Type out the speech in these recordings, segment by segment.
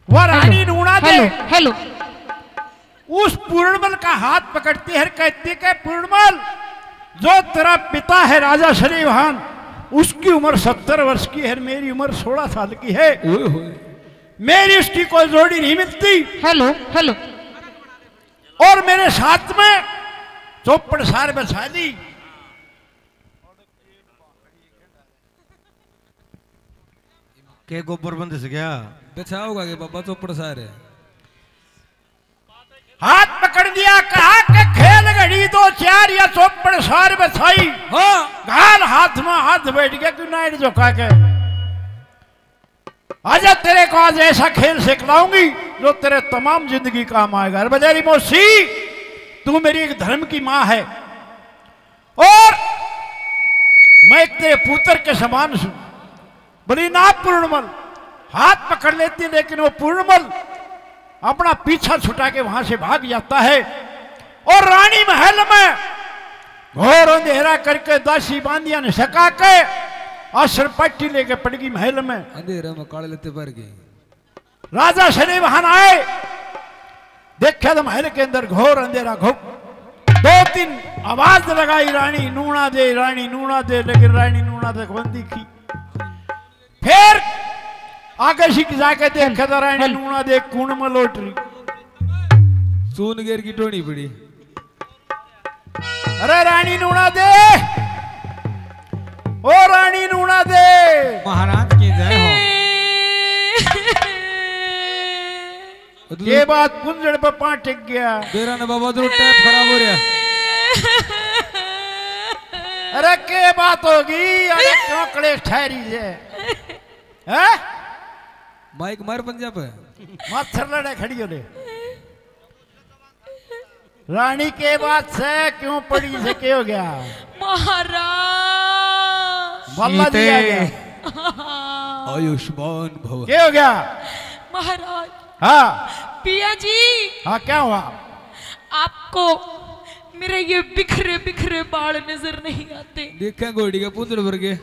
वह रानी नूणा दे हेलो उस पूर्णमल का हाथ पकड़ती है, कहती है पूर्णमल, जो तेरा पिता है राजा शरीवान, उसकी उम्र 70 वर्ष की है, मेरी उम्र 16 साल की है। मेरी उसकी कोई जोड़ी नहीं मिलती। हेलो हेलो और मेरे साथ में चौपड़ सार बसा दी। के गोबर बंद से गया बचा होगा कि बाबा चौपड़ सार है। हाथ पकड़ दिया, कहा कि खेल घड़ी 2-4 या चौपड़ सार बसाई। हाँ घाल हाथ में हाथ बैठ गया कि नाइट झुका के, आजा तेरे को आज ऐसा खेल सिखलाऊंगी जो तेरे तमाम जिंदगी काम आएगा। अरे बजारी मौसी, तू मेरी एक धर्म की मां है और मैं एक तेरे पुत्र के समान हूं। बड़ी ना पूर्णमल हाथ पकड़ लेती, लेकिन वो पूर्णमल अपना पीछा छुटा के वहां से भाग जाता है और रानी महल में घोर अंधेरा करके दासी बांदिया ने सका के आश्र पट्टी लेके पड़ गई महल में। अंधेरे में काले लेते भर गए। राजा शनि वहां आए, देखा तो महल के अंदर घोर अंधेरा घुप। 2-3 आवाज लगाई, रानी नूणा दे, रानी नूणा दे, लेकिन रानी नूणा दे कौन दिखी। फिर आगे सीख जाके देखा तो रानी नूणा दे कुण में लौट रही। सून गेर की टोनी पड़ी। अरे रानी नूणा दे, ओ रानी नूणा दे, महाराज की जय हो। ये बात कुंजड़ पे पांव टिक गया। तेरा ने बाबा तो टैप खराब हो रहा। अरे के बात होगी, अरे क्यों कलेश ठहरी है, हैं? माइक मार पंजाब है। मच्छर लड़े खड़ी हो ले। रानी के बात से क्यों पड़ी से क्या हो गया? महाराज बल्ला दिया गया। आयुष्मान भव। क्या हो गया? महाराज हाँ पिया जी, हाँ क्या हुआ? आपको मेरे ये बिखरे बिखरे बाल नजर नहीं आते? देखा घोड़ी का पुतल भर के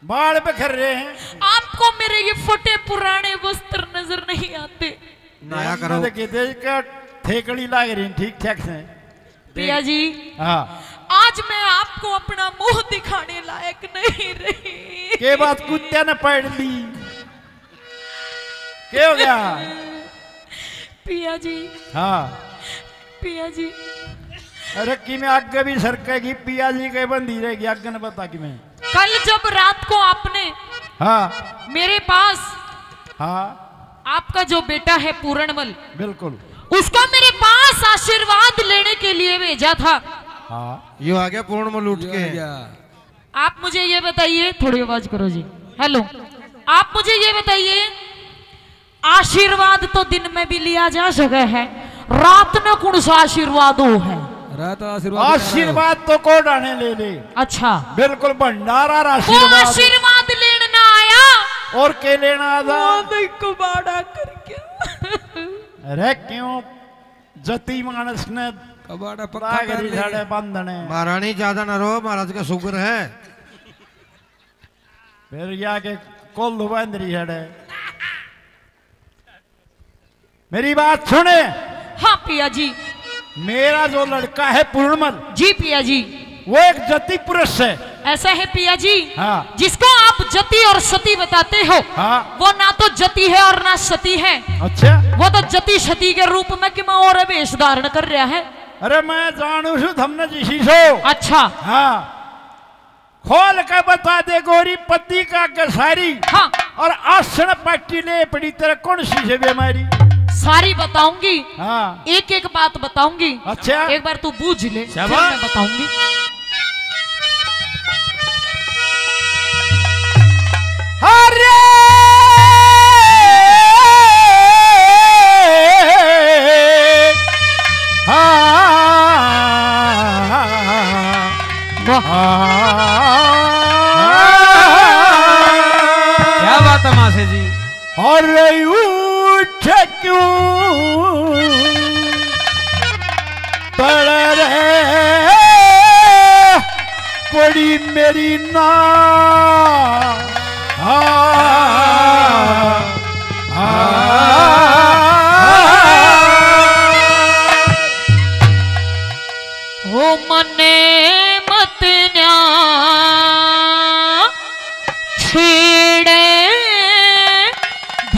बाल बिखर रहे हैं। आपको मेरे ये फटे पुराने वस्त्र नजर नहीं आते? नया करो। देखिए देख ठेकड़ी लाग रही ठीक ठाक से। पिया जी, हाँ आज मैं आपको अपना मुंह दिखाने लायक नहीं रही। के बात कुत्ते ने पढ़ ली? क्या हो गया? पिया जी, हाँ पिया जी, अरे कि मैं आगे भी सरकेगी, पिया जी के बंदी रहेगी, आगे ने बता कि मैं। कल जब रात को आपने हाँ मेरे पास हाँ आपका जो बेटा है पूरणमल, बिल्कुल, उसको मेरे पास आशीर्वाद लेने के लिए भेजा था। हाँ यो आ गया पूर्णमल उठ के। आप मुझे ये बताइए, थोड़ी आवाज करो जी, हेलो, आप मुझे ये बताइए, आशीर्वाद तो दिन में भी लिया जा सके है, रात में कौन सा आशीर्वाद हो है? रात आशीर्वाद आशीर्वाद तो को डाने ले ले। अच्छा, बिल्कुल भंडारा वो आशीर्वाद। आशीर्वाद लेने ना आया और के लेना था? को बाड़ा करके। अरे क्यों जती मानस ने कबाड़ा पक्का कर ले। साढ़े बंधने। महारानी ज्यादा न रो, महाराज का शुक्र है। फिर जाके कोल्लू बंदरी है। मेरी बात सुने। हाँ पिया जी। मेरा जो लड़का है पूर्णमल, जी पिया जी, वो एक जति पुरुष है। ऐसा है पिया जी, हाँ जिसको आप जति और सती बताते हो, हाँ वो ना तो जति है और ना सती है। अच्छा, वो तो जति सती के रूप में कि मैं और वेश धारण कर रहा है। अरे मैं जानू छू थमने जिसी सो। अच्छा हाँ, खोल के बता दे गोरी पति का गसारी। हाँ, और आसन पट्टी ले पड़ी तेरे कौन सी से बीमारी? सारी बताऊंगी। हाँ एक एक बात बताऊंगी। अच्छा, एक बार तू बूझ ले, फिर शाबाश। मैं बताऊंगी। अरे क्या बात है मासे जी? अरे उठ क्यों पड़ रे पड़ी मेरी ना।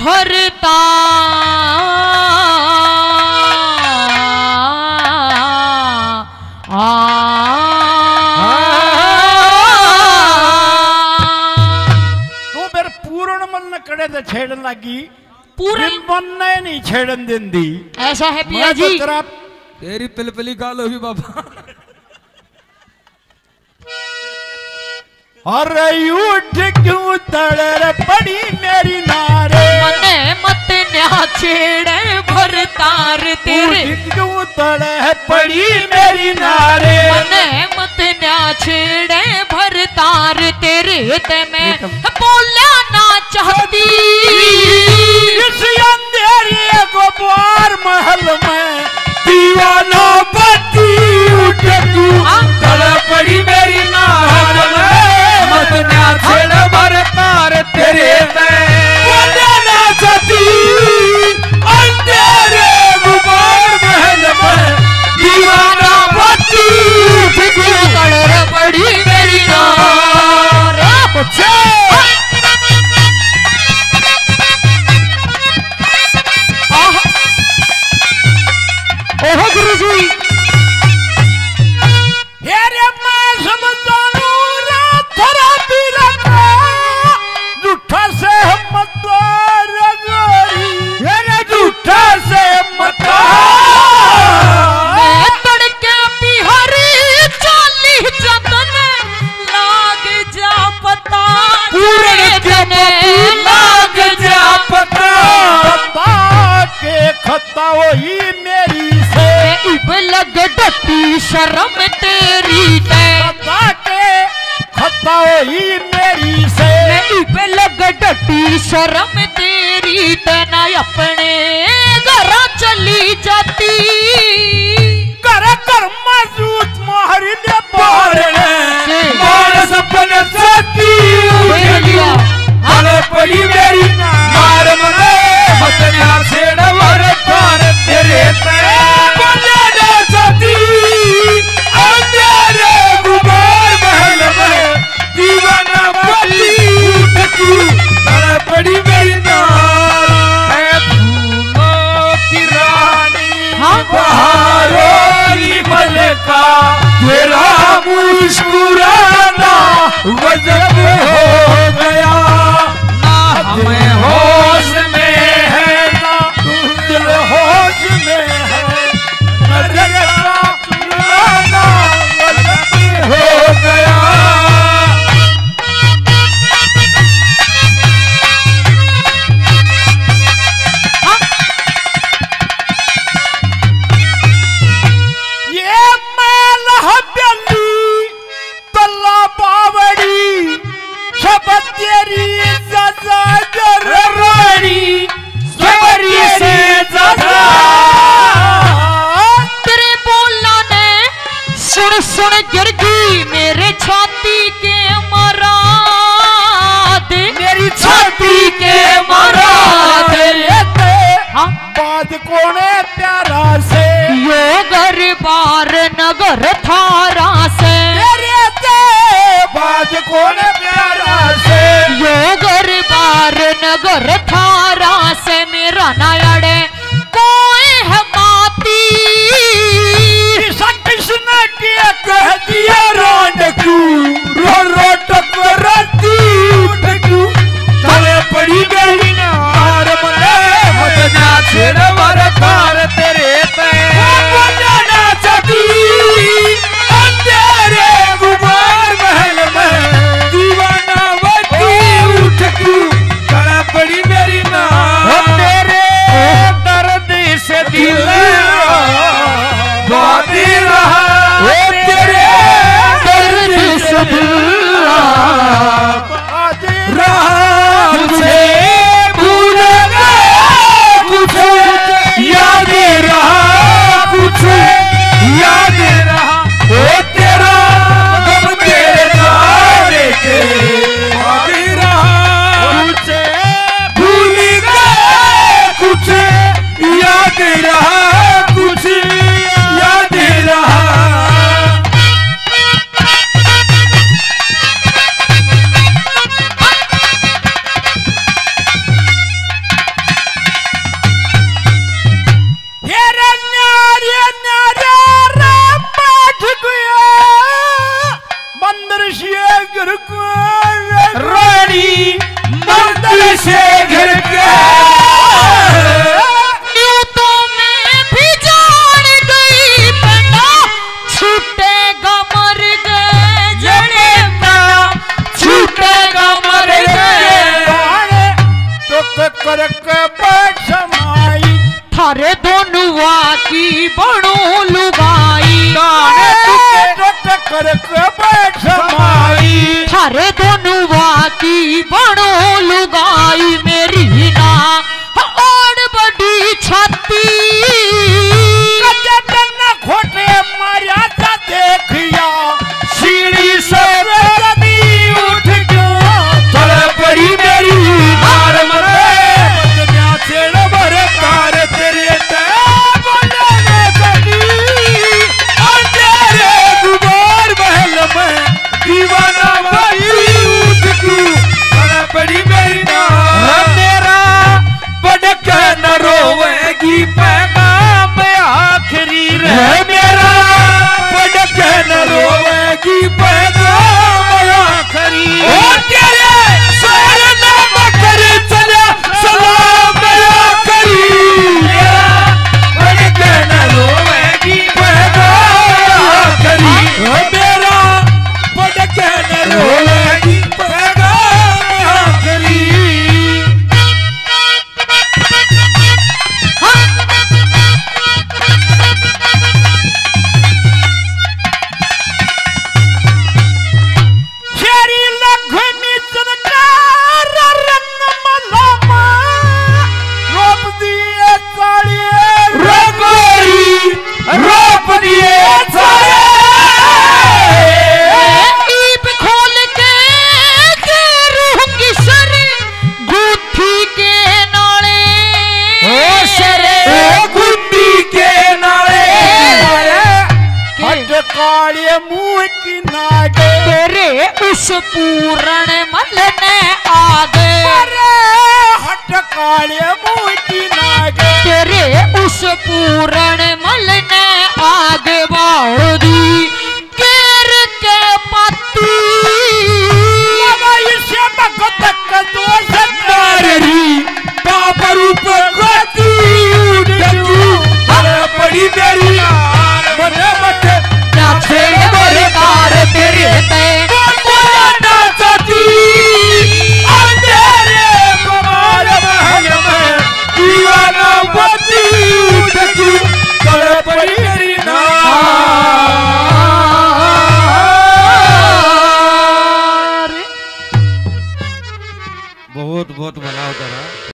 भरता तू मेरे पूर्ण मन न कड़े तो छेड़न लगी पूरे मन ने नहीं छेड़न देंदी ऐसा है पिया मैं तो जी। तेरा तेरी पिलपिली खा लो भी बाबा। अरे उठ क्यों तड़र पड़ी मेरी नारे मने मत न्या छेड़े भरतार तेरे उठ क्यों तड़र पड़ी मेरी नारे मने मत न्या छेड़े भरतार तेरे ते मैं बोला ना चाहती इस अंधेरे गोबार महल में दीवाना बत्ती उठ क्यों तड़र पड़ी मेरी नारे मत ना छेड़ भरतार तेरे बोला ना चाहती अंधेरे गोबार महल में दीवाना बत्ती उठ क्यों कलर पड़ी मेरी नार ओहो गुरु जी हेरे मैं समझानू रे थरा पीरा का झूठा से मत रगोरी हेरे झूठा से मत मैं तड़के बिहारी चाली जतन लाग जा पता पूरे के लाग जा पता पता के खता वही मेरी से इब लग डटी शर्म तेरी ते पता के खता वही मेरी से इब लग डटी शर्म तेरी ते ना अपने घर चली जाती कर कर मजूत मारी ले पारने मानस अपने साथी उठलिया हले पड़ी मेरी मार मने मत ना छेड़ मारे पार तेरे पे बोले ना साथी अंधेरे गुबार महल में दीवाना बत्ती उठ क्यों हले पड़ी मेरी नार है फूलों की रानी हाँ? बहारों की मलका तेरा मुस्कुराना गजब हो गया ना हमें होश में है ना दिल होश में है नजर का चुराना गजब हो गया ये मैल हबली तल्ला बावड़ी सब तेरी सजा जरवाड़ी सबरी से सजा तेरे बोलना ने सुन सुन गिर गई मेरे छाती के मरा दे मेरी छाती के मरा तेरे ते हाँ? बाद कोने प्यारा से यो घर बार नगर थारा से तेरे ते बाद कोने प्यारा से यो घर बार नगर थारा से मेरा नायड़े कोई है माती किसने किया कह दिया रोड क्यों रो रो टकराती उठ क्यों तले पड़ी गई नार मने मत ना छेड़ मारे पार तेरे पे बोला ना चाहती अंधेरे गुबार महल में दीवाना बत्ती उठ क्यों तले पड़ी मेरी नार तेरे दर्द से दिल बाती रहा तेरे दर्द से दिल रहा मुझे भूल गया कुछ याद रहा कुछ याद रहा ओ तेरा गम तेरे नारे के याद रहा मुझे भूल गया कुछ याद रहा कुछ याद रहा से घर के यूं तो मैं भी जान गई बना छूटेगा मर गए जड़े बना छूटेगा मर गए तो करके बैठ समाई थारे दोनुआ की बड़ो लुगाई तो करके बैठ समाई थारे दोनुआ की बड़ो लुगाई मेरी ना और बड़ी छाती कजन खोटे मारा जा देखिया सीढ़ी से उठ गया थड़ पड़ी मेरी मार मरे छेड़ भरे तार तेरे गुबार महल में दीवाना भाई उठ तू थड़ पड़ी मेरी मार मेरा बड़क न रोवेगी पैगाम आखिरी रे मेरा बड़क न रोवेगी पैगाम आखिरी और तेरे सर नाम कर चला सलाम आखिरी मेरा बड़क न रोवेगी पैगाम आखिरी मेरा पटक न रोवेगी पैगाम आखिरी शेरी लक्ष्मी सरकार रंग मलामा रोप दिए साड़िए रोकोरी रोप दिए सारे ईब खोल के रहूंगी सर गुत्थी के नाले ओ शरे गुड्डी के नाले हट काले मुंह की नागे तेरे उस पूरण मलने आ गए अरे हट काले मुंह की नागे तेरे उस पूरण